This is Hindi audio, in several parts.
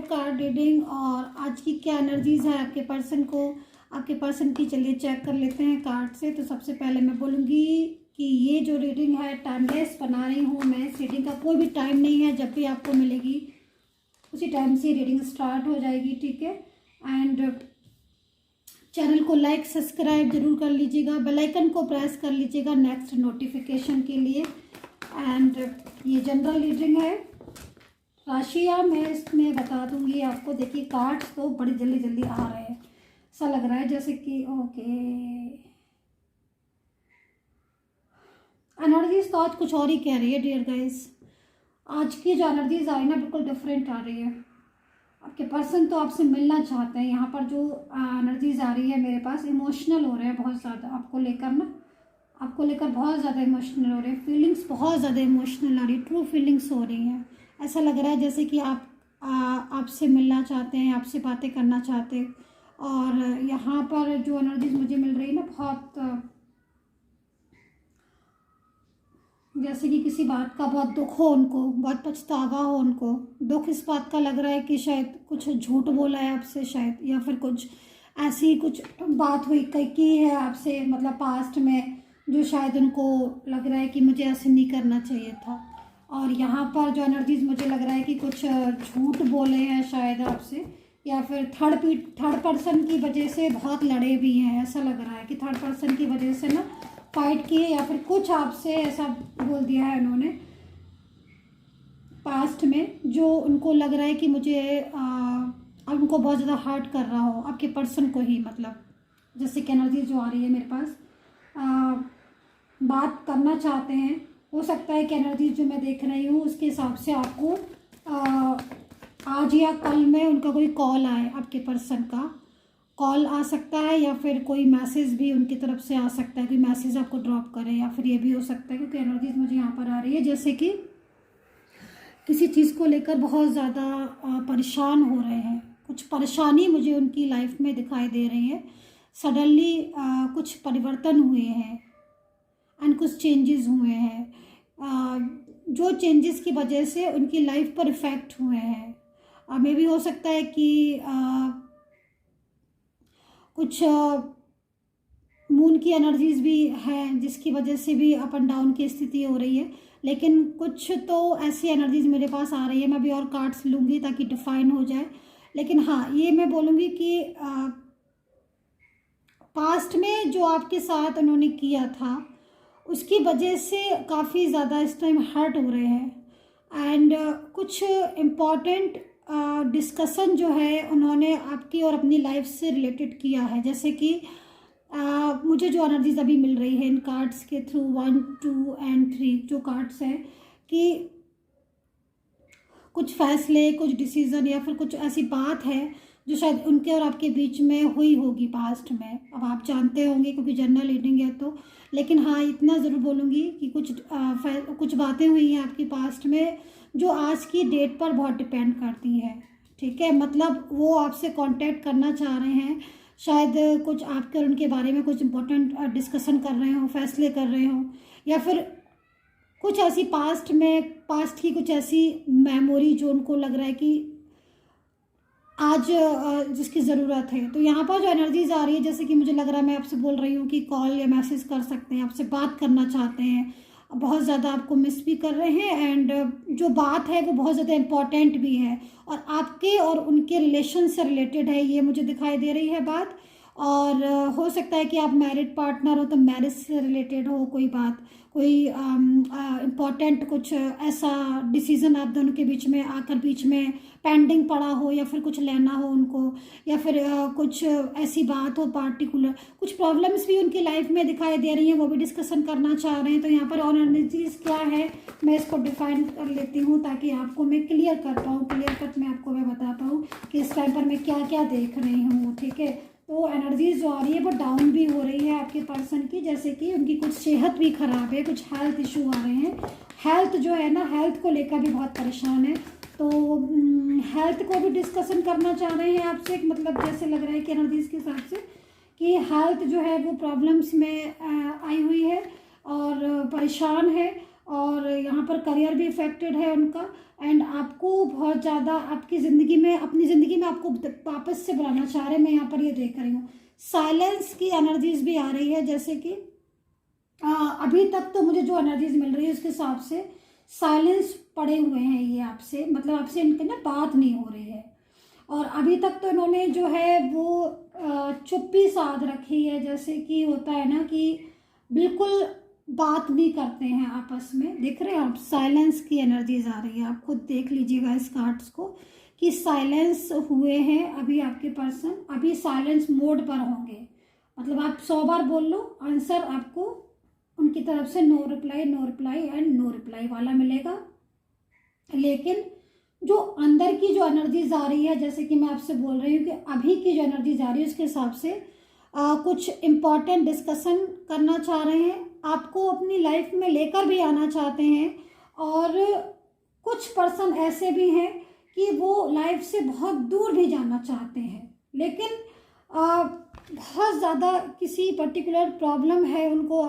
कार्ड रीडिंग और आज की क्या एनर्जीज है आपके पर्सन को, आपके पर्सन की। चलिए चेक कर लेते हैं कार्ड से। तो सबसे पहले मैं बोलूँगी कि ये जो रीडिंग है टाइमलेस बना रही हूँ मैं। इस रीडिंग का कोई भी टाइम नहीं है, जब भी आपको मिलेगी उसी टाइम से रीडिंग स्टार्ट हो जाएगी, ठीक है। एंड चैनल को लाइक सब्सक्राइब जरूर कर लीजिएगा, बेल आइकन को प्रेस कर लीजिएगा नेक्स्ट नोटिफिकेशन के लिए। एंड ये जनरल रीडिंग है, राशियाँ मैं इसमें बता दूंगी आपको। देखिए कार्ड्स तो बड़ी जल्दी जल्दी आ रहे हैं, ऐसा लग रहा है जैसे कि ओके एनर्जीज तो आज कुछ और ही कह रही है डियर गाइस। आज की जो एनर्जीज आई ना बिल्कुल डिफरेंट आ रही है। आपके पर्सन तो आपसे मिलना चाहते हैं। यहाँ पर जो एनर्जीज आ रही है मेरे पास, इमोशनल हो रहे हैं बहुत ज़्यादा आपको लेकर ना, आपको लेकर बहुत ज़्यादा इमोशनल हो रहे हैं। फीलिंग्स बहुत ज़्यादा इमोशनल आ रही है, ट्रू फीलिंग्स हो रही हैं। ऐसा लग रहा है जैसे कि आप आपसे मिलना चाहते हैं, आपसे बातें करना चाहते हैं। और यहाँ पर जो एनर्जीज मुझे मिल रही है ना, बहुत जैसे कि किसी बात का बहुत दुख हो उनको, बहुत पछतावा हो उनको। दुख इस बात का लग रहा है कि शायद कुछ झूठ बोला है आपसे शायद, या फिर कुछ ऐसी कुछ बात हुई की है आपसे, मतलब पास्ट में, जो शायद उनको लग रहा है कि मुझे ऐसे नहीं करना चाहिए था। और यहाँ पर जो एनर्जीज मुझे लग रहा है कि कुछ झूठ बोले हैं शायद आपसे, या फिर थर्ड पर्सन की वजह से बहुत लड़े भी हैं। ऐसा लग रहा है कि थर्ड पर्सन की वजह से ना फाइट किए, या फिर कुछ आपसे ऐसा बोल दिया है उन्होंने पास्ट में, जो उनको लग रहा है कि मुझे अब उनको बहुत ज़्यादा हर्ट कर रहा हो, आपके पर्सन को ही। मतलब जैसे कि एनर्जी जो आ रही है मेरे पास, बात करना चाहते हैं। हो सकता है कि एनर्जी जो मैं देख रही हूँ उसके हिसाब से आपको आज या कल में उनका कोई कॉल आए, आपके पर्सन का कॉल आ सकता है, या फिर कोई मैसेज भी उनकी तरफ से आ सकता है, कोई मैसेज आपको ड्रॉप करे, या फिर ये भी हो सकता है क्योंकि एनर्जीज मुझे यहाँ पर आ रही है जैसे कि किसी चीज़ को लेकर बहुत ज़्यादा परेशान हो रहे हैं। कुछ परेशानी मुझे उनकी लाइफ में दिखाई दे रही है। सडनली कुछ परिवर्तन हुए हैं एंड कुछ चेंजेस हुए हैं, जो चेंजेस की वजह से उनकी लाइफ पर इफ़ेक्ट हुए हैं। मे भी हो सकता है कि कुछ मून की एनर्जीज भी हैं जिसकी वजह से भी अप एंड डाउन की स्थिति हो रही है। लेकिन कुछ तो ऐसी एनर्जीज मेरे पास आ रही है, मैं भी और कार्ड्स लूँगी ताकि डिफाइन हो जाए। लेकिन हाँ, ये मैं बोलूँगी कि पास्ट में जो आपके साथ उन्होंने किया था उसकी वजह से काफ़ी ज़्यादा इस टाइम हर्ट हो रहे हैं। एंड कुछ इम्पॉर्टेंट डिस्कशन जो है उन्होंने आपकी और अपनी लाइफ से रिलेटेड किया है। जैसे कि मुझे जो एनर्जीज अभी मिल रही है इन कार्ड्स के थ्रू, 1, 2 एंड 3 जो कार्ड्स हैं, कि कुछ फैसले, कुछ डिसीज़न, या फिर कुछ ऐसी बात है जो शायद उनके और आपके बीच में हुई होगी पास्ट में। अब आप जानते होंगे क्योंकि जनरल रीडिंग है तो। लेकिन हाँ, इतना ज़रूर बोलूँगी कि कुछ बातें हुई हैं आपकी पास्ट में जो आज की डेट पर बहुत डिपेंड करती है, ठीक है। मतलब वो आपसे कांटेक्ट करना चाह रहे हैं, शायद कुछ आपके और उनके बारे में कुछ इंपॉर्टेंट डिस्कशन कर रहे हो, फैसले कर रहे हो, या फिर कुछ ऐसी पास्ट की कुछ ऐसी मेमोरी जो उनको लग रहा है कि आज जिसकी ज़रूरत है। तो यहाँ पर जो एनर्जीज आ रही है, जैसे कि मुझे लग रहा है मैं आपसे बोल रही हूँ कि कॉल या मैसेज कर सकते हैं, आपसे बात करना चाहते हैं, बहुत ज़्यादा आपको मिस भी कर रहे हैं। एंड जो बात है वो बहुत ज़्यादा इम्पॉर्टेंट भी है और आपके और उनके रिलेशन से रिलेटेड है, ये मुझे दिखाई दे रही है बात। और हो सकता है कि आप मैरिड पार्टनर हो तो मैरिज से रिलेटेड हो कोई बात, कोई इम्पॉर्टेंट कुछ ऐसा डिसीज़न आप दोनों के बीच में आकर बीच में पेंडिंग पड़ा हो, या फिर कुछ लेना हो उनको, या फिर कुछ ऐसी बात हो पार्टिकुलर। कुछ प्रॉब्लम्स भी उनकी लाइफ में दिखाई दे रही हैं, वो भी डिस्कशन करना चाह रहे हैं। तो यहाँ पर और एनर्जीज क्या है मैं इसको डिफाइन कर लेती हूँ ताकि आपको मैं क्लियर कर पाऊँ, क्लियर कट मैं आपको मैं बता पाऊँ कि इस टाइम पर मैं क्या क्या देख रही हूँ, ठीक है। तो एनर्जीज जो आ रही है वो डाउन भी हो रही है आपके पर्सन की, जैसे कि उनकी कुछ सेहत भी ख़राब है, कुछ हेल्थ इशू आ रहे हैं। हेल्थ जो है ना, हेल्थ को लेकर भी बहुत परेशान है। तो हेल्थ को भी डिस्कशन करना चाह रहे हैं आपसे। मतलब जैसे लग रहा है कि एनर्जीज के हिसाब से कि हेल्थ जो है वो प्रॉब्लम्स में आई हुई है और परेशान है। और यहाँ पर करियर भी इफेक्टेड है उनका। एंड आपको बहुत ज़्यादा आपकी ज़िंदगी में, अपनी ज़िंदगी में आपको वापस से बुलाना चाह रहे हैं, मैं यहाँ पर ये देख रही हूँ। साइलेंस की एनर्जीज भी आ रही है, जैसे कि अभी तक तो मुझे जो एनर्जीज मिल रही है उसके हिसाब से साइलेंस पड़े हुए हैं ये आपसे, मतलब आपसे इनके ना बात नहीं हो रही है। और अभी तक तो इन्होंने जो है वो चुप्पी साध रखी है, जैसे कि होता है ना कि बिल्कुल बात नहीं करते हैं आपस में। देख रहे हैं आप, साइलेंस की एनर्जीज आ रही है, आप खुद देख लीजिएगा इस कार्ड्स को कि साइलेंस हुए हैं अभी आपके पर्सन, अभी साइलेंस मोड पर होंगे। मतलब आप 100 बार बोल लो, आंसर आपको उनकी तरफ से no reply and no reply वाला मिलेगा। लेकिन जो अंदर की जो एनर्जीज आ रही है, जैसे कि मैं आपसे बोल रही हूँ कि अभी की जो एनर्जीज आ रही है उसके हिसाब से कुछ इम्पॉर्टेंट डिस्कशन करना चाह रहे हैं, आपको अपनी लाइफ में लेकर भी आना चाहते हैं। और कुछ पर्सन ऐसे भी हैं कि वो लाइफ से बहुत दूर भी जाना चाहते हैं, लेकिन बहुत ज़्यादा किसी पर्टिकुलर प्रॉब्लम है उनको,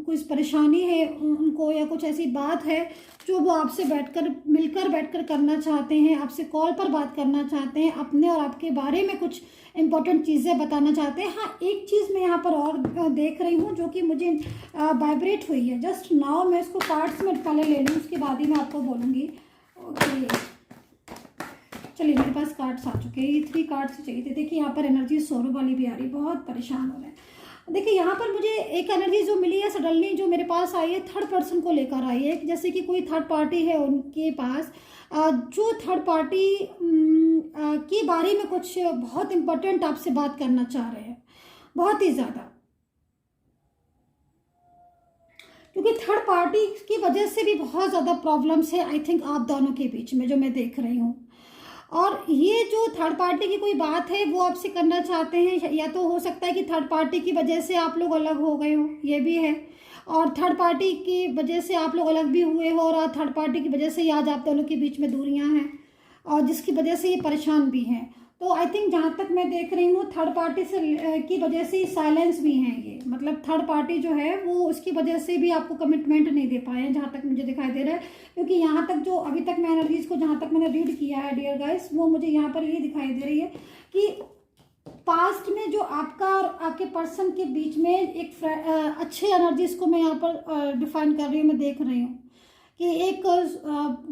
कुछ परेशानी है उनको, या कुछ ऐसी बात है जो वो आपसे मिलकर बैठकर करना चाहते हैं, आपसे कॉल पर बात करना चाहते हैं, अपने और आपके बारे में कुछ इंपॉर्टेंट चीज़ें बताना चाहते हैं। हाँ, एक चीज़ मैं यहाँ पर और देख रही हूँ जो कि मुझे वाइब्रेट हुई है जस्ट नाउ। मैं इसको कार्ड्स में पहले ले लूँ, उसके बाद ही मैं आपको बोलूँगी। ओके, चलिए मेरे पास कार्ड्स आ चुके हैं, ये 3 कार्ड्स चाहिए थे। देखिए यहाँ पर एनर्जी सोरो वाली भी आ रही है, बहुत परेशान हो रहे हैं। देखिए यहाँ पर मुझे एक एनर्जी जो मिली है सडनली, जो मेरे पास आई है, थर्ड पर्सन को लेकर आई है। जैसे कि कोई थर्ड पार्टी है उनके पास, जो थर्ड पार्टी के बारे में कुछ बहुत इंपॉर्टेंट आपसे बात करना चाह रहे हैं, बहुत ही ज़्यादा। क्योंकि थर्ड पार्टी की वजह से भी बहुत ज़्यादा प्रॉब्लम्स है आई थिंक आप दोनों के बीच में, जो मैं देख रही हूँ। और ये जो थर्ड पार्टी की कोई बात है वो आपसे करना चाहते हैं, या तो हो सकता है कि थर्ड पार्टी की वजह से आप लोग अलग हो गए हो, ये भी है। और थर्ड पार्टी की वजह से आप लोग अलग भी हुए हो, और थर्ड पार्टी की वजह से आज आप दोनों के बीच में दूरियां हैं, और जिसकी वजह से ये परेशान भी हैं। तो आई थिंक जहाँ तक मैं देख रही हूँ, थर्ड पार्टी से की वजह से साइलेंस भी हैं ये, मतलब थर्ड पार्टी जो है वो उसकी वजह से भी आपको कमिटमेंट नहीं दे पाए हैं, जहाँ तक मुझे दिखाई दे रहा है। क्योंकि यहाँ तक जो अभी तक मैं एनर्जीज को जहाँ तक मैंने रीड किया है डियर गाइस, वो मुझे यहाँ पर ये दिखाई दे रही है कि पास्ट में जो आपका और आपके पर्सन के बीच में एक अच्छे एनर्जीज को मैं यहाँ पर डिफाइन कर रही हूँ, मैं देख रही हूँ कि एक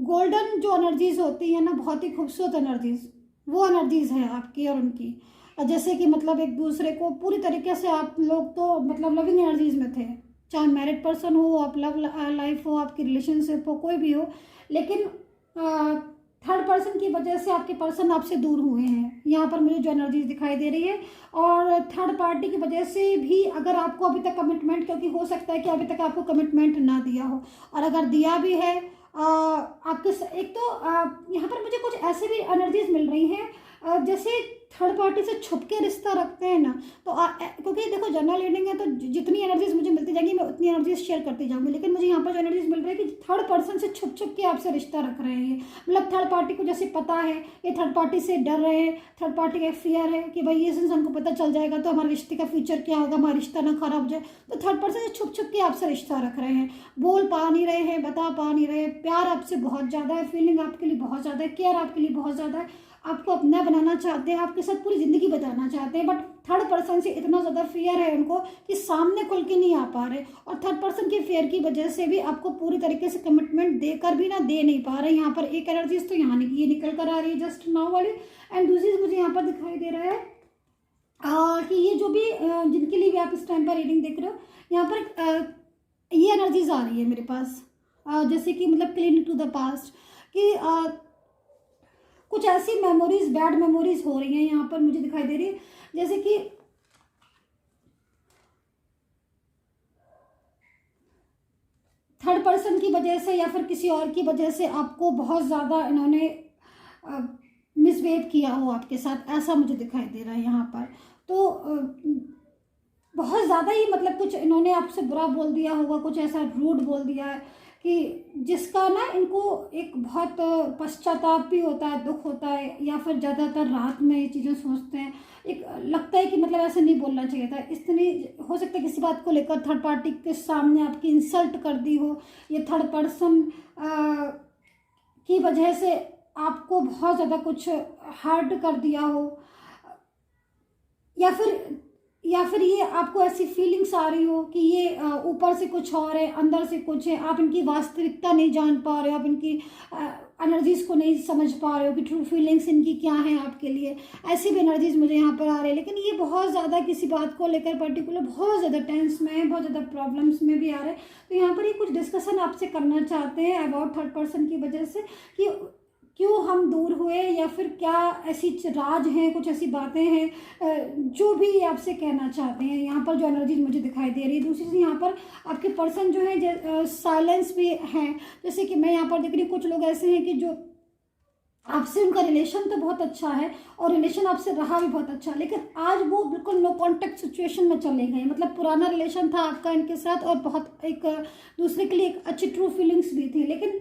गोल्डन जो एनर्जीज होती है ना, बहुत ही खूबसूरत एनर्जीज, वो एनर्जीज है आपकी और उनकी। जैसे कि मतलब एक दूसरे को पूरी तरीके से आप लोग तो मतलब लविंग एनर्जीज में थे, चाहे मैरिड पर्सन हो, आप लव लाइफ हो, आपकी रिलेशनशिप हो, कोई भी हो। लेकिन थर्ड पर्सन की वजह से आपके पर्सन आपसे दूर हुए हैं, यहाँ पर मुझे जो एनर्जीज दिखाई दे रही है। और थर्ड पार्टी की वजह से भी अगर आपको अभी तक कमिटमेंट, क्योंकि हो सकता है कि अभी तक आपको कमिटमेंट ना दिया हो, और अगर दिया भी है आपके एक तो यहाँ पर मुझे कुछ ऐसे भी एनर्जीज मिल रही हैं जैसे थर्ड पार्टी से छुप के रिश्ता रखते हैं ना। तो क्योंकि देखो जनरल रीडिंग है, तो जितनी एनर्जीज मुझे मिलती जाएंगी मैं उतनी एनर्जीज शेयर करती जाऊंगी। लेकिन मुझे यहाँ पर जो एनर्जीज मिल रही है कि थर्ड पर्सन से छुप छुप के आपसे रिश्ता रख रहे हैं, मतलब थर्ड पार्टी को जैसे पता है, ये थर्ड पार्टी से डर रहे हैं, थर्ड पार्टी का फियर है कि भाई इस इंसान को पता चल जाएगा तो हमारे रिश्ते का फ्यूचर क्या होगा, हमारा रिश्ता ना खराब हो जाए। तो थर्ड पर्सन से छुप छुप के आपसे रिश्ता रख रहे हैं, बोल पा नहीं रहे हैं, बता पा नहीं रहे, प्यार आपसे बहुत ज़्यादा है, फीलिंग आपके लिए बहुत ज़्यादा है, केयर आपके लिए बहुत ज़्यादा है, आपको अपना बनाना चाहते हैं, आपके साथ पूरी ज़िंदगी बिताना चाहते हैं। बट थर्ड पर्सन से इतना ज़्यादा फियर है उनको कि सामने खुल के नहीं आ पा रहे, और थर्ड पर्सन के फियर की वजह से भी आपको पूरी तरीके से कमिटमेंट देकर भी ना दे नहीं पा रहे। यहाँ पर एक एनर्जीज तो यहाँ ये निकल कर आ रही है जस्ट नाउ वाली, एंड दूसरी मुझे यहाँ पर दिखाई दे रहा है कि ये जो भी जिनके लिए भी आप इस टाइम पर रीडिंग देख रहे हो, यहाँ पर ये एनर्जीज आ रही है मेरे पास, जैसे कि मतलब क्लिंग टू द पास्ट, कि कुछ ऐसी मेमोरीज, बैड मेमोरीज हो रही हैं यहाँ पर मुझे दिखाई दे रही है। जैसे कि थर्ड पर्सन की वजह से या फिर किसी और की वजह से आपको बहुत ज़्यादा इन्होंने मिसबिहेव किया हो आपके साथ, ऐसा मुझे दिखाई दे रहा है यहाँ पर। तो बहुत ज़्यादा ही मतलब कुछ इन्होंने आपसे बुरा बोल दिया होगा, कुछ ऐसा रूड बोल दिया है कि जिसका ना इनको एक बहुत पश्चाताप भी होता है, दुख होता है, या फिर ज़्यादातर रात में ये चीज़ें सोचते हैं। एक लगता है कि मतलब ऐसे नहीं बोलना चाहिए था, इतनी हो सकता है किसी बात को लेकर थर्ड पार्टी के सामने आपकी इंसल्ट कर दी हो, ये थर्ड पर्सन की वजह से आपको बहुत ज़्यादा कुछ हार्ड कर दिया हो, या फिर ये आपको ऐसी फीलिंग्स आ रही हो कि ये ऊपर से कुछ और है, अंदर से कुछ है, आप इनकी वास्तविकता नहीं जान पा रहे हो, आप इनकी एनर्जीज़ को नहीं समझ पा रहे हो कि ट्रू फीलिंग्स इनकी क्या हैं आपके लिए। ऐसी भी एनर्जीज़ मुझे यहाँ पर आ रही है, लेकिन ये बहुत ज़्यादा किसी बात को लेकर पर्टिकुलर बहुत ज़्यादा टेंस में है, बहुत ज़्यादा प्रॉब्लम्स में भी आ रहे हैं। तो यहाँ पर ये कुछ डिस्कशन आपसे करना चाहते हैं अबाउट थर्ड पर्सन की वजह से, कि क्यों हम दूर हुए, या फिर क्या ऐसी राज हैं, कुछ ऐसी बातें हैं जो भी आपसे कहना चाहते हैं। यहाँ पर जो एनर्जी मुझे दिखाई दे रही है। दूसरी चीज़ यहाँ पर आपके पर्सन जो है साइलेंस भी हैं, जैसे कि मैं यहाँ पर देख रही हूँ कुछ लोग ऐसे हैं कि जो आपसे उनका रिलेशन तो बहुत अच्छा है और रिलेशन आपसे रहा भी बहुत अच्छा, लेकिन आज वो बिल्कुल नो कांटेक्ट सिचुएशन में चले गए। मतलब पुराना रिलेशन था आपका इनके साथ और बहुत एक दूसरे के लिए एक अच्छी ट्रू फीलिंग्स भी थी, लेकिन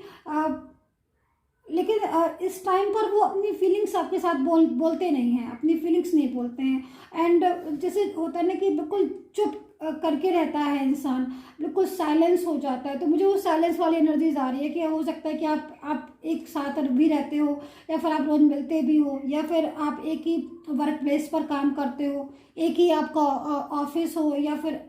इस टाइम पर वो अपनी फीलिंग्स आपके साथ बोलते नहीं हैं, अपनी फीलिंग्स नहीं बोलते हैं। एंड जैसे होता है ना कि बिल्कुल चुप करके रहता है इंसान, बिल्कुल साइलेंस हो जाता है। तो मुझे वो साइलेंस वाली एनर्जीज आ रही है कि हो सकता है कि आप एक साथ भी रहते हो, या फिर आप रोज मिलते भी हो, या फिर आप एक ही वर्क प्लेस पर काम करते हो, एक ही आपका ऑफिस हो, या फिर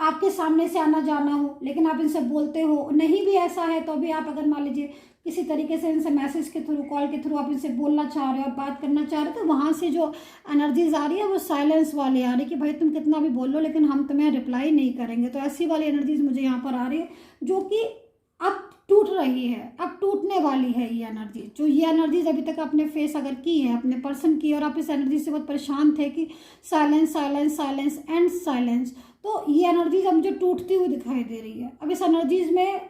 आपके सामने से आना जाना हो, लेकिन आप इनसे बोलते हो नहीं भी। ऐसा है तो भी आप अगर मान लीजिए किसी तरीके से इनसे मैसेज के थ्रू, कॉल के थ्रू आप इनसे बोलना चाह रहे हो, आप बात करना चाह रहे हो, तो वहाँ से जो एनर्जीज आ रही है वो साइलेंस वाली आ रही है कि भाई तुम कितना भी बोल लो लेकिन हम तुम्हें रिप्लाई नहीं करेंगे। तो ऐसी वाली एनर्जीज मुझे यहाँ पर आ रही है जो कि अब टूट रही है, अब टूटने वाली है ये एनर्जी। जो ये एनर्जीज अभी तक आपने फेस अगर की है अपने पर्सन की, और आप इस एनर्जी से बहुत परेशान थे कि silence silence silence and silence, तो ये एनर्जीज अब मुझे टूटती हुई दिखाई दे रही है। अब इस एनर्जीज में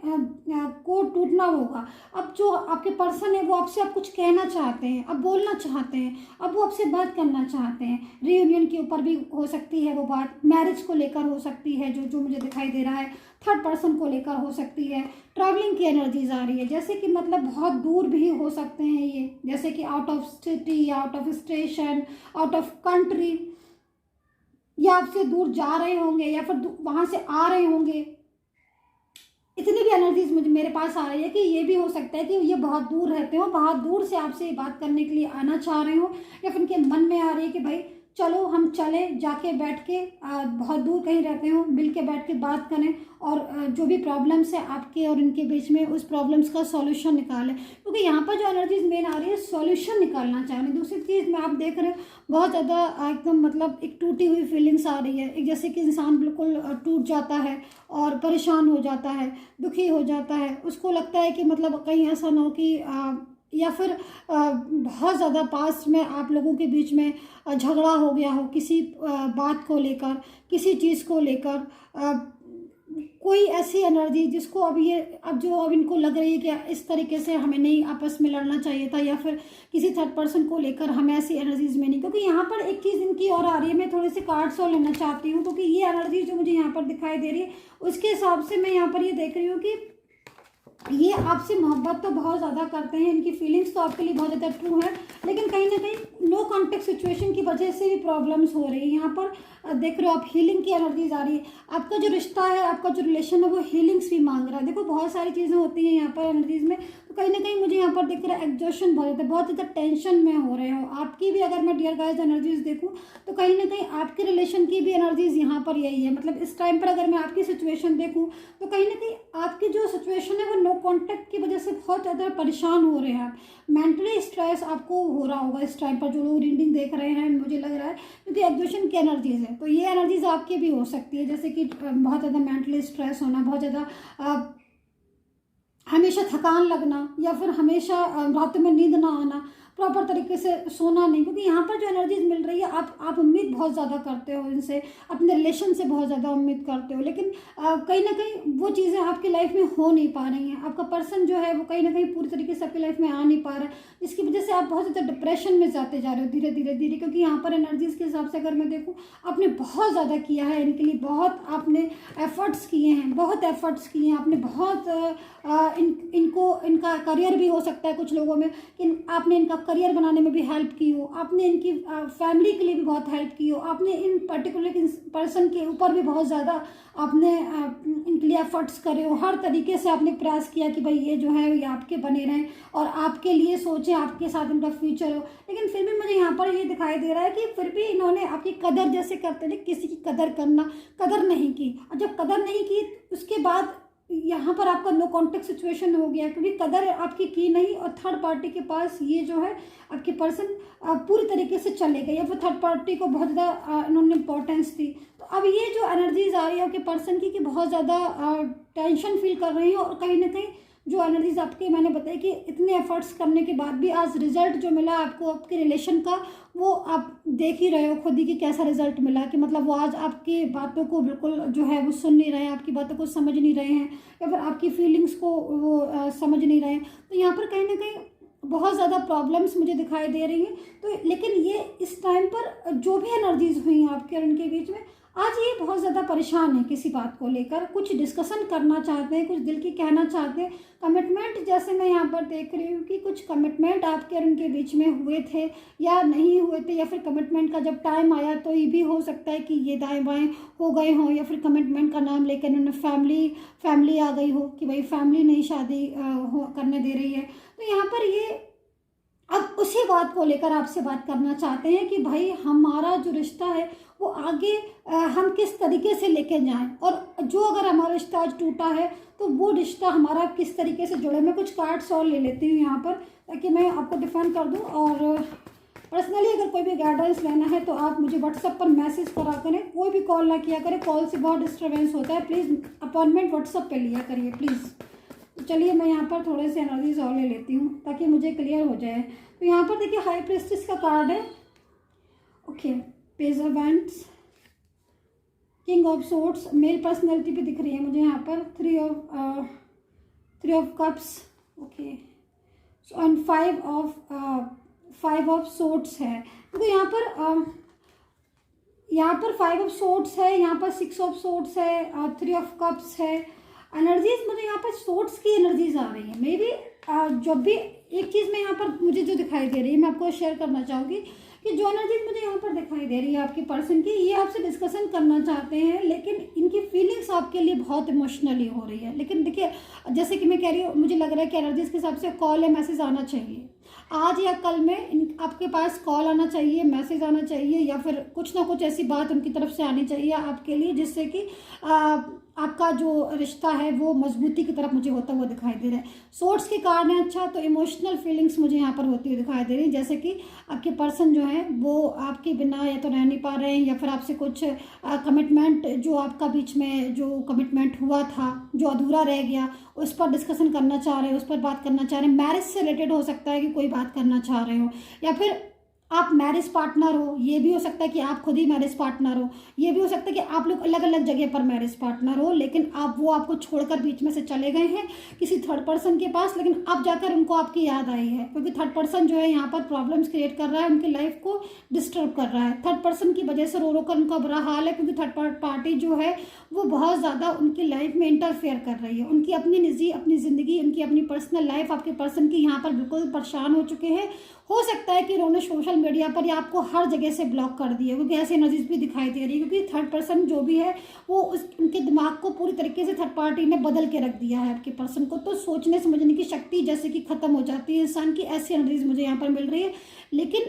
को टूटना होगा। अब जो आपके पर्सन है वो आपसे अब कुछ कहना चाहते हैं, अब बोलना चाहते हैं, अब वो आपसे बात करना चाहते हैं। रियूनियन के ऊपर भी हो सकती है वो बात, मैरिज को लेकर हो सकती है जो मुझे दिखाई दे रहा है, थर्ड पर्सन को लेकर हो सकती है, ट्रैवलिंग की एनर्जीज आ रही है, जैसे कि मतलब बहुत दूर भी हो सकते हैं ये, जैसे कि out of city, out of station, out of country, या आपसे दूर जा रहे होंगे या फिर वहां से आ रहे होंगे। इतनी भी एनर्जीज मुझे मेरे पास आ रही है कि ये भी हो सकता है कि ये बहुत दूर रहते हो, बहुत दूर से आपसे बात करने के लिए आना चाह रहे हो, या फिर उनके मन में आ रही है कि भाई चलो हम चले जाके बैठ के बहुत दूर कहीं रहते हो, मिल के बैठ के बात करें और जो भी प्रॉब्लम्स है आपके और इनके बीच में उस प्रॉब्लम्स का सॉल्यूशन निकालें। क्योंकि यहाँ पर जो एनर्जीज मेन आ रही है सॉल्यूशन निकालना चाह रहे हैं। दूसरी चीज़ में आप देख रहे हो बहुत ज़्यादा एकदम मतलब एक टूटी हुई फीलिंग्स आ रही है, एक जैसे कि इंसान बिल्कुल टूट जाता है और परेशान हो जाता है, दुखी हो जाता है। उसको लगता है कि मतलब कहीं ऐसा ना हो कि या फिर बहुत ज़्यादा पास में आप लोगों के बीच में झगड़ा हो गया हो किसी बात को लेकर, किसी चीज़ को लेकर, कोई ऐसी एनर्जी जिसको अब इनको लग रही है कि इस तरीके से हमें नहीं आपस में लड़ना चाहिए था, या फिर किसी थर्ड पर्सन को लेकर हमें ऐसी एनर्जीज में नहीं। क्योंकि यहाँ पर एक चीज़ इनकी और आ रही है, मैं थोड़े से कार्ड्स और लेना चाहती हूँ क्योंकि ये एनर्जी जो मुझे यहाँ पर दिखाई दे रही है उसके हिसाब से मैं यहाँ पर ये देख रही हूँ कि ये आपसे मोहब्बत तो बहुत ज़्यादा करते हैं, इनकी फीलिंग्स तो आपके लिए बहुत ज़्यादा ट्रू है, लेकिन कहीं ना कहीं नो कॉन्टेक्ट सिचुएशन की वजह से भी प्रॉब्लम्स हो रही है। यहाँ पर देख रहे हो आप हीलिंग की एनर्जीज आ रही है, आपका जो रिश्ता है, आपका जो रिलेशन है वो हीलिंग्स भी मांग रहा है। देखो बहुत सारी चीज़ें होती हैं यहाँ पर एनर्जीज में, तो कहीं ना कहीं मुझे यहाँ पर दिख रहा है एग्जॉशन बहुत ज़्यादा टेंशन में हो रहे हो। आपकी भी अगर मैं डियर गाइस एनर्जीज देखूँ तो कहीं ना कहीं आपके रिलेशन की भी एनर्जीज यहाँ पर यही है। मतलब इस टाइम पर अगर मैं आपकी सिचुएशन देखूँ तो कहीं ना कहीं आपकी जो सिचुएशन है वो नो कॉन्टेक्ट की वजह से बहुत ज़्यादा परेशान हो रहे हैं आप, मेंटली स्ट्रेस आपको हो रहा होगा इस टाइम पर। जो लोग रीडिंग देख रहे हैं मुझे लग रहा है क्योंकि एग्जॉशन की एनर्जीज है, तो ये एनर्जीज आपकी भी हो सकती है, जैसे कि बहुत ज़्यादा मेंटली स्ट्रेस होना, बहुत ज़्यादा हमेशा थकान लगना, या फिर हमेशा रात में नींद ना आना, प्रॉपर तरीके से सोना नहीं, क्योंकि यहाँ पर जो एनर्जीज मिल रही है आप उम्मीद बहुत ज़्यादा करते हो इनसे, अपने रिलेशन से बहुत ज़्यादा उम्मीद करते हो, लेकिन कहीं ना कहीं वो चीज़ें आपकी लाइफ में हो नहीं पा रही हैं। आपका पर्सन जो है वो कहीं ना कहीं पूरी तरीके से आपकी लाइफ में आ नहीं पा रहा है, जिसकी वजह से आप बहुत ज़्यादा डिप्रेशन में जाते जा रहे हो धीरे धीरे धीरे। क्योंकि यहाँ पर एनर्जीज के हिसाब से अगर मैं देखूँ, आपने बहुत ज़्यादा किया है इनके लिए, बहुत आपने एफर्ट्स किए हैं, बहुत एफर्ट्स किए हैं आपने, बहुत इनका करियर भी हो सकता है कुछ लोगों में, कि आपने इनका करियर बनाने में भी हेल्प की हो, आपने इनकी फैमिली के लिए भी बहुत हेल्प की हो, आपने इन पर्टिकुलर पर्सन के ऊपर भी बहुत ज़्यादा आपने इनके लिए एफर्ट्स करे हो, हर तरीके से आपने प्रयास किया कि भाई ये जो है ये आपके बने रहें और आपके लिए सोचें, आपके साथ इनका फ्यूचर हो। लेकिन फिर भी मुझे यहाँ पर ये दिखाई दे रहा है कि फिर भी इन्होंने आपकी कदर जैसे करते थे, किसी की कदर नहीं की, और जब कदर नहीं की उसके बाद यहाँ पर आपका नो कॉन्टेक्ट सिचुएशन हो गया, क्योंकि कदर आपकी की नहीं और थर्ड पार्टी के पास ये जो है आपके पर्सन पूरी तरीके से चले गए, या फिर थर्ड पार्टी को बहुत ज़्यादा इन्होंने इंपॉर्टेंस दी। तो अब ये जो एनर्जीज आ रही है आपके पर्सन की, कि बहुत ज़्यादा टेंशन फील कर रही है, और कहीं ना कहीं जो एनर्जीज आपके मैंने बताया कि इतने एफर्ट्स करने के बाद भी आज रिजल्ट जो मिला आपको आपके रिलेशन का, वो आप देख ही रहे हो खुद ही कि कैसा रिजल्ट मिला, कि मतलब वो आज आपकी बातों को बिल्कुल जो है वो सुन नहीं रहे हैं, आपकी बातों को समझ नहीं रहे हैं, या फिर आपकी फीलिंग्स को वो समझ नहीं रहे हैं। तो यहाँ पर कहीं ना कहीं बहुत ज़्यादा प्रॉब्लम्स मुझे दिखाई दे रही हैं। तो लेकिन ये इस टाइम पर जो भी एनर्जीज हुई हैं आपके और उनके बीच में, आज ये बहुत ज़्यादा परेशान है किसी बात को लेकर, कुछ डिस्कशन करना चाहते हैं, कुछ दिल की कहना चाहते हैं, कमिटमेंट जैसे मैं यहाँ पर देख रही हूँ कि कुछ कमिटमेंट आपके और उनके बीच में हुए थे या नहीं हुए थे, या फिर कमिटमेंट का जब टाइम आया तो ये भी हो सकता है कि ये दाएं बाएं हो गए हों, या फिर कमिटमेंट का नाम लेकर उन्होंने फैमिली आ गई हो कि भाई फैमिली नहीं शादी करने दे रही है। तो यहाँ पर ये अब उसी बात को लेकर आपसे बात करना चाहते हैं कि भाई हमारा जो रिश्ता है वो आगे हम किस तरीके से लेके जाएं, और जो अगर हमारा रिश्ता आज टूटा है तो वो रिश्ता हमारा किस तरीके से जुड़े। मैं कुछ कार्ड्स और ले लेती हूँ यहाँ पर, ताकि मैं आपको डिफाइन कर दूँ। और पर्सनली अगर कोई भी गाइडेंस लेना है तो आप मुझे व्हाट्सएप पर मैसेज करा करें, कोई भी कॉल ना किया करें, कॉल से बहुत डिस्टर्बेंस होता है। प्लीज़ अपॉइंटमेंट व्हाट्सएप पर लिया करिए प्लीज़। तो चलिए मैं यहाँ पर थोड़े से एनर्जीज और ले लेती हूँ ताकि मुझे क्लियर हो जाए। तो यहाँ पर देखिए हाई प्रेस्टिस का कार्ड है, okay, page of wands, king of swords, male personality भी दिख रही है मुझे यहाँ पर, three of cups, okay, and five of swords है। तो यहाँ पर 5 ऑफ सोर्ड्स है, यहाँ पर 6 ऑफ सोर्ड्स है, 3 ऑफ कप्स है। एनर्जीज मुझे यहाँ पर सोर्ड्स की एनर्जीज आ रही है। मे बी जब भी एक चीज़ में यहाँ पर मुझे जो दिखाई दे रही है मैं आपको शेयर करना चाहूँगी कि जो एनर्जीज मुझे यहाँ पर दिखाई दे रही है आपके पर्सन की, ये आपसे डिस्कशन करना चाहते हैं, लेकिन इनकी फीलिंग्स आपके लिए बहुत इमोशनली हो रही है। लेकिन देखिए जैसे कि मैं कह रही हूँ, मुझे लग रहा है कि एनर्जीज के हिसाब से कॉल या मैसेज आना चाहिए आज या कल में, आपके पास कॉल आना चाहिए, मैसेज आना चाहिए, या फिर कुछ ना कुछ ऐसी बात उनकी तरफ से आनी चाहिए आपके लिए, जिससे कि आपका जो रिश्ता है वो मजबूती की तरफ मुझे होता हुआ दिखाई दे रहा है। सोर्ड्स के कार्ड है, अच्छा, तो इमोशनल फीलिंग्स मुझे यहाँ पर होती हुई दिखाई दे रही है, जैसे कि आपके पर्सन जो है वो आपके बिना या तो रह नहीं पा रहे हैं, या फिर आपसे कुछ कमिटमेंट जो आपका बीच में जो कमिटमेंट हुआ था जो अधूरा रह गया, उस पर डिस्कशन करना चाह रहे हो, उस पर बात करना चाह रहे हैं। मैरिज से रिलेटेड हो सकता है कि कोई बात करना चाह रहे हो, या फिर आप मैरिज पार्टनर हो, ये भी हो सकता है कि आप खुद ही मैरिज पार्टनर हो, ये भी हो सकता है कि आप लोग अलग अलग जगह पर मैरिज पार्टनर हो, लेकिन वो आपको छोड़कर बीच में से चले गए हैं किसी थर्ड पर्सन के पास, लेकिन अब जाकर उनको आपकी याद आई है, क्योंकि थर्ड पर्सन जो है यहाँ पर प्रॉब्लम्स क्रिएट कर रहा है, उनकी लाइफ को डिस्टर्ब कर रहा है। थर्ड पर्सन की वजह से रो रो कर उनका बुरा हाल है, क्योंकि थर्ड पार्टी जो है वो बहुत ज़्यादा उनकी लाइफ में इंटरफेयर कर रही है। उनकी अपनी निजी अपनी ज़िंदगी, उनकी अपनी पर्सनल लाइफ आपके पर्सन की यहाँ पर बिल्कुल परेशान हो चुके हैं। हो सकता है कि उन्होंने सोशल मीडिया पर या आपको हर जगह से ब्लॉक कर दिया, क्योंकि ऐसी एनर्जीज भी दिखाई दे रही है, क्योंकि थर्ड पर्सन जो भी है वो उनके दिमाग को पूरी तरीके से थर्ड पार्टी ने बदल के रख दिया है आपके पर्सन को। तो सोचने समझने की शक्ति जैसे कि खत्म हो जाती है इंसान की, ऐसी एनर्जीज मुझे यहाँ पर मिल रही है। लेकिन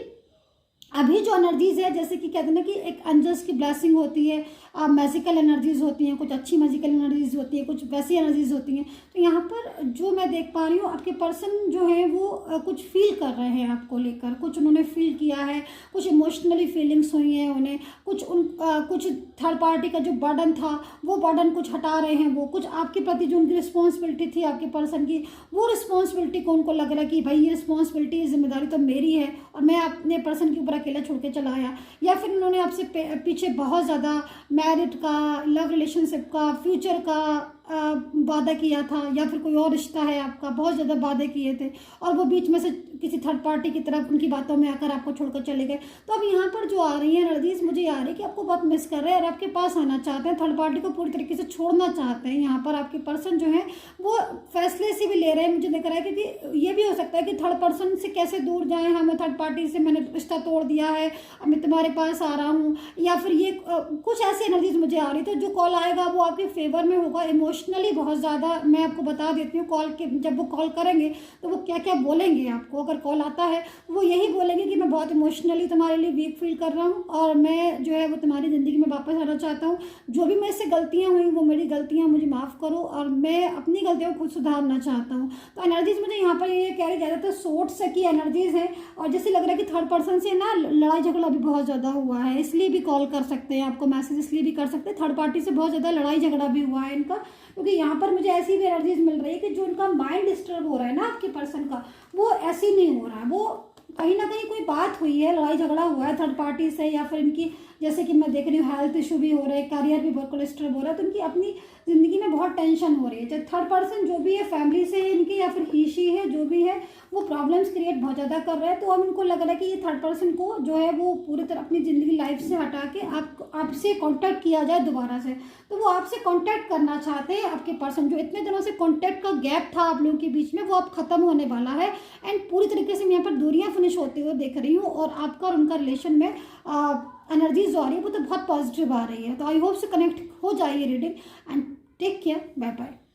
अभी जो एनर्जीज है, जैसे कि कहते हैं ना कि एक एंजल्स की ब्लेसिंग होती है, मैजिकल एनर्जीज होती हैं, कुछ अच्छी मैजिकल एनर्जीज होती है, कुछ वैसी एनर्जीज होती हैं। तो यहाँ पर जो मैं देख पा रही हूँ, आपके पर्सन जो है वो कुछ फील कर रहे हैं आपको लेकर, कुछ उन्होंने फील किया है, कुछ इमोशनली फीलिंग्स हुई हैं उन्हें, कुछ थर्ड पार्टी का जो बर्डन था वो बर्डन कुछ हटा रहे हैं, वो कुछ आपके प्रति जो उनकी रिस्पॉन्सिबिलिटी थी आपके पर्सन की, वो रिस्पॉन्सिबिलिटी को उनको लग रहा है कि भाई ये रिस्पॉन्सिबिलिटी, जिम्मेदारी तो मेरी है और मैं अपने पर्सन के ऊपर अकेला छोड़ के चला आया। या फिर उन्होंने आपसे पीछे बहुत ज़्यादा मैरिड का, लव रिलेशनशिप का, फ्यूचर का वादा किया था, या फिर कोई और रिश्ता है आपका, बहुत ज़्यादा वादे किए थे और वो बीच में से किसी थर्ड पार्टी की तरफ उनकी बातों में आकर आपको छोड़कर चले गए। तो अब यहाँ पर जो आ रही है एनर्जीज, मुझे आ रही है कि आपको बहुत मिस कर रहे हैं और आपके पास आना चाहते हैं, थर्ड पार्टी को पूरी तरीके से छोड़ना चाहते हैं। यहाँ पर आपके पर्सन जो है वो फैसले से भी ले रहे हैं, मुझे दिख रहा है, क्योंकि ये भी हो सकता है कि थर्ड पर्सन से कैसे दूर जाएँ, हमें थर्ड पार्टी से मैंने रिश्ता तोड़ दिया है, अब मैं तुम्हारे पास आ रहा हूँ, या फिर ये कुछ ऐसी एनर्जीज मुझे आ रही। तो जो कॉल आएगा वो आपके फेवर में होगा, इमोशनली बहुत ज़्यादा। मैं आपको बता देती हूँ कॉल के, जब वो कॉल करेंगे तो वो क्या क्या बोलेंगे आपको। अगर कॉल आता है वो यही बोलेंगे कि मैं बहुत इमोशनली तुम्हारे लिए वीक फील कर रहा हूँ और मैं जो है वो तुम्हारी ज़िंदगी में वापस आना चाहता हूँ। जो भी मेरे से गलतियाँ हुई वो मेरी गलतियाँ, मुझे माफ़ करो और मैं अपनी गलतियों को खुद सुधारना चाहता हूँ। तो एनर्जीज मुझे यहाँ पर ये कह रही, ज़्यादातर सोर्ट से की एनर्जीज है और जैसे लग रहा है कि थर्ड पर्सन से ना लड़ाई झगड़ा भी बहुत ज़्यादा हुआ है, इसलिए भी कॉल कर सकते हैं आपको, मैसेज इसलिए भी कर सकते हैं। थर्ड पार्टी से बहुत ज़्यादा लड़ाई झगड़ा भी हुआ है इनका, क्योंकि यहाँ पर मुझे ऐसी भी एनर्जीज मिल रही है कि जो इनका माइंड डिस्टर्ब हो रहा है ना आपके पर्सन का, वो ऐसे नहीं हो रहा है, वो कहीं ना कहीं कोई बात हुई है, लड़ाई झगड़ा हुआ है थर्ड पार्टी से, या फिर इनकी जैसे कि मैं देख रही हूँ हेल्थ इशू भी हो रहा है, करियर भी बहुत डिस्टर्ब हो रहा है, तो इनकी अपनी ज़िंदगी में बहुत टेंशन हो रही है। चाहे थर्ड पर्सन जो भी है, फैमिली से है इनकी या फिर ही शी है, जो भी है वो प्रॉब्लम्स क्रिएट बहुत ज़्यादा कर रहा है। तो अब इनको लग रहा है कि ये थर्ड पर्सन को जो है वो पूरी तरह अपनी ज़िंदगी लाइफ से हटा के आपसे कॉन्टैक्ट किया जाए दोबारा से। तो वो आपसे कॉन्टैक्ट करना चाहते हैं, आपके पर्सन। जो इतने दिनों से कॉन्टैक्ट का गैप था आप लोगों के बीच में, वो अब खत्म होने वाला है एंड पूरी तरीके से मैं यहाँ पर दूरियाँ फिनिश होते हुए देख रही हूँ और आपका और उनका रिलेशन में एनर्जीज जो आ रही है वो तो बहुत पॉजिटिव आ रही है। तो आई होप से कनेक्ट हो जाए ये reading and take care, bye bye.